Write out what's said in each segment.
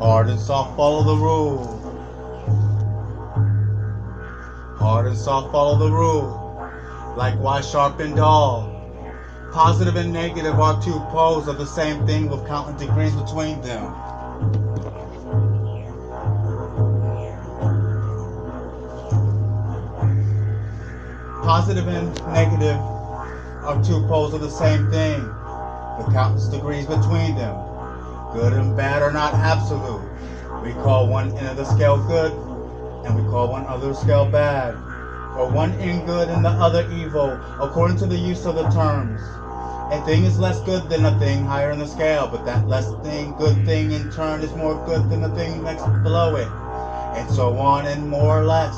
Hard and soft follow the rule. Hard and soft follow the rule. Likewise sharp and dull. Positive and negative are two poles of the same thing with countless degrees between them. Positive and negative are two poles of the same thing with countless degrees between them. Good and bad are not absolute. We call one end of the scale good, and we call one other scale bad, or one end good and the other evil, according to the use of the terms. A thing is less good than a thing higher in the scale, but that less thing, good thing in turn is more good than the thing next below it, and so on, and more or less,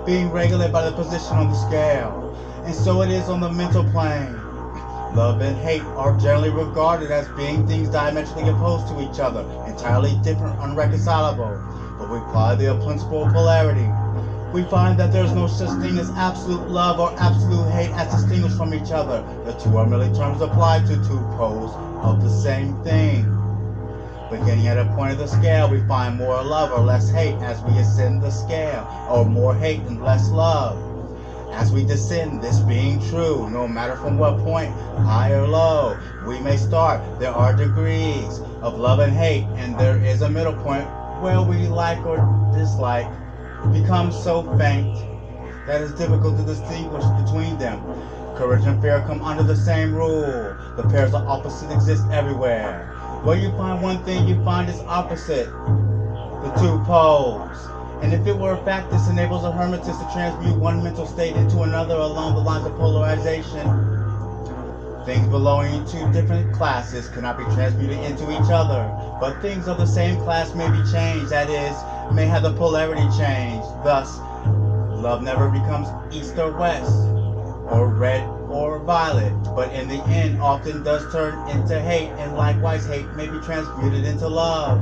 being regulated by the position on the scale. And so it is on the mental plane. Love and hate are generally regarded as being things diametrically opposed to each other, entirely different, unreconcilable. But we apply the principle of polarity. We find that there is no such thing as absolute love or absolute hate as distinguished from each other. The two are merely terms applied to two poles of the same thing. Beginning at a point of the scale, we find more love or less hate as we ascend the scale, or more hate and less love as we descend, this being true, no matter from what point, high or low, we may start. There are degrees of love and hate, and there is a middle point where we like or dislike becomes so faint that it's difficult to distinguish between them. Courage and fear come under the same rule. The pairs of opposites exist everywhere. Where you find one thing, you find its opposite, the two poles. And if it were a fact, this enables a hermetist to transmute one mental state into another along the lines of polarization. Things belonging to different classes cannot be transmuted into each other, but things of the same class may be changed, that is, may have the polarity changed. Thus, love never becomes east or west, or red or violet, but in the end often does turn into hate, and likewise hate may be transmuted into love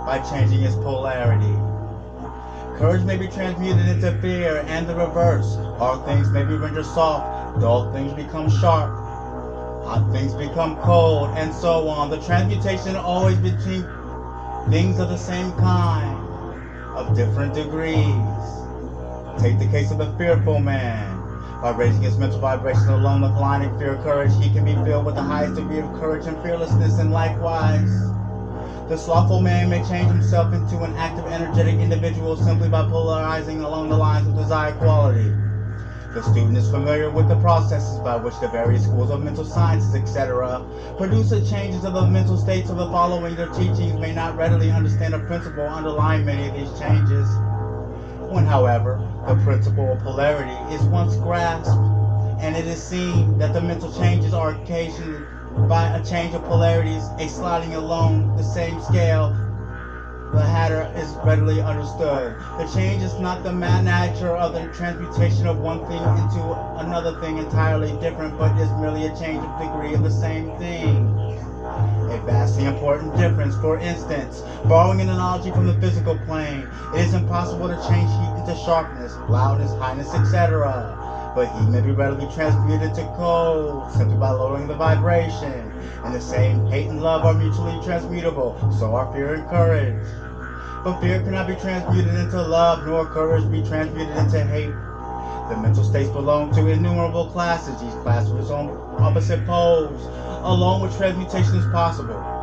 by changing its polarity. Courage may be transmuted into fear, and the reverse. Hard things may be rendered soft, dull things become sharp, hot things become cold, and so on. The transmutation always between things of the same kind, of different degrees. Take the case of the fearful man. By raising his mental vibration along the line of fear, courage, he can be filled with the highest degree of courage and fearlessness, and likewise, the slothful man may change himself into an active, energetic individual simply by polarizing along the lines of desired quality. The student is familiar with the processes by which the various schools of mental sciences, etc., produce the changes of the mental states of the following. Their teachings may not readily understand the principle underlying many of these changes. When, however, the principle of polarity is once grasped, and it is seen that the mental changes are occasioned by a change of polarities, a sliding along the same scale, the latter is readily understood. The change is not the nature of the transmutation of one thing into another thing entirely different, but is merely a change of degree of the same thing. A vastly important difference. For instance, borrowing an analogy from the physical plane, it is impossible to change heat into sharpness, loudness, highness, etc., but heat may be readily transmuted to cold simply by lowering the vibration. And the same hate and love are mutually transmutable, so are fear and courage. But fear cannot be transmuted into love, nor courage be transmuted into hate. The mental states belong to innumerable classes, each class with its own opposite poles, along with transmutation is possible.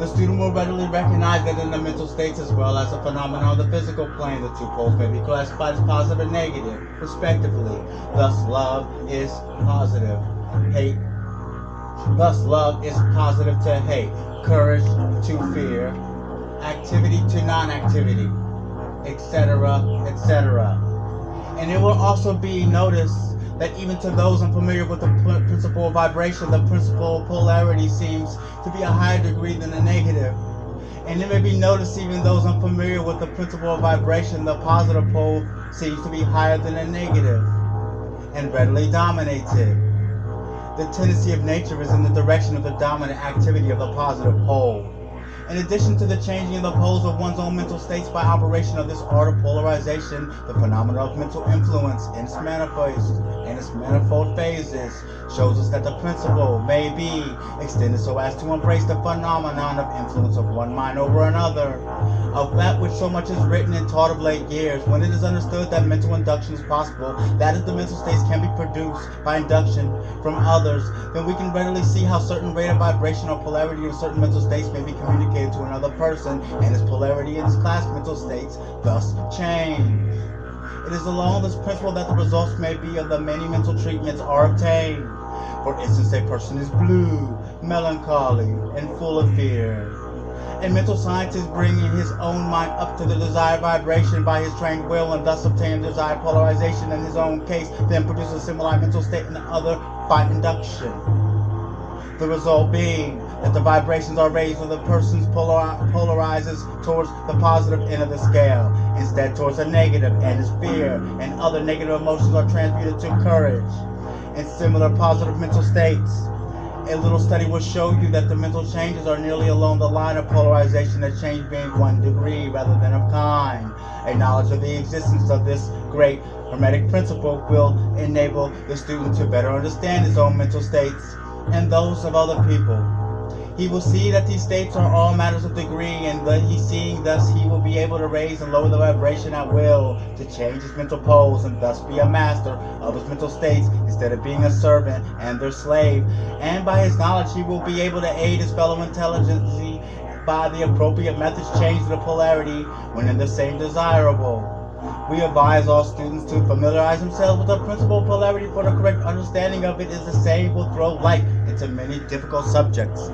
The student will readily recognize that in the mental states as well as the phenomena of the physical plane, the two poles may be classified as positive and negative, respectively. Thus, love is positive. Hate. Thus, love is positive to hate, courage to fear, activity to non-activity, etc., etc. And it will also be noticed that even to those unfamiliar with the principle of vibration, the principle of polarity seems to be a higher degree than the negative. And it may be noticed even those unfamiliar with the principle of vibration, the positive pole seems to be higher than the negative and readily dominates it. The tendency of nature is in the direction of the dominant activity of the positive pole. In addition to the changing of the poles of one's own mental states by operation of this art of polarization, the phenomena of mental influence in its manifold phases shows us that the principle may be extended so as to embrace the phenomenon of influence of one mind over another, of that which so much is written and taught of late years. When it is understood that mental induction is possible, that is, the mental states can be produced by induction from others, then we can readily see how certain rate of vibration or polarity in certain mental states may be communicated to another person, and its polarity in its class mental states thus change. It is along this principle that the results may be of the many mental treatments are obtained. For instance, a person is blue, melancholy, and full of fear. A mental scientist bringing his own mind up to the desired vibration by his trained will and thus obtaining desired polarization in his own case, then produces a similar mental state in the other by induction. The result being that the vibrations are raised when the person polarizes towards the positive end of the scale, instead towards the negative, and his fear and other negative emotions are transmuted to courage and similar positive mental states. A little study will show you that the mental changes are nearly along the line of polarization, the change being 1 degree rather than of kind. A knowledge of the existence of this great hermetic principle will enable the student to better understand his own mental states and those of other people. He will see that these states are all matters of degree, and that seeing thus he will be able to raise and lower the vibration at will, to change his mental poles, and thus be a master of his mental states instead of being a servant and their slave. And by his knowledge he will be able to aid his fellow intelligence by the appropriate methods change the polarity when in the same desirable. We advise all students to familiarize themselves with the principle of polarity, for the correct understanding of it is the same will throw light into many difficult subjects.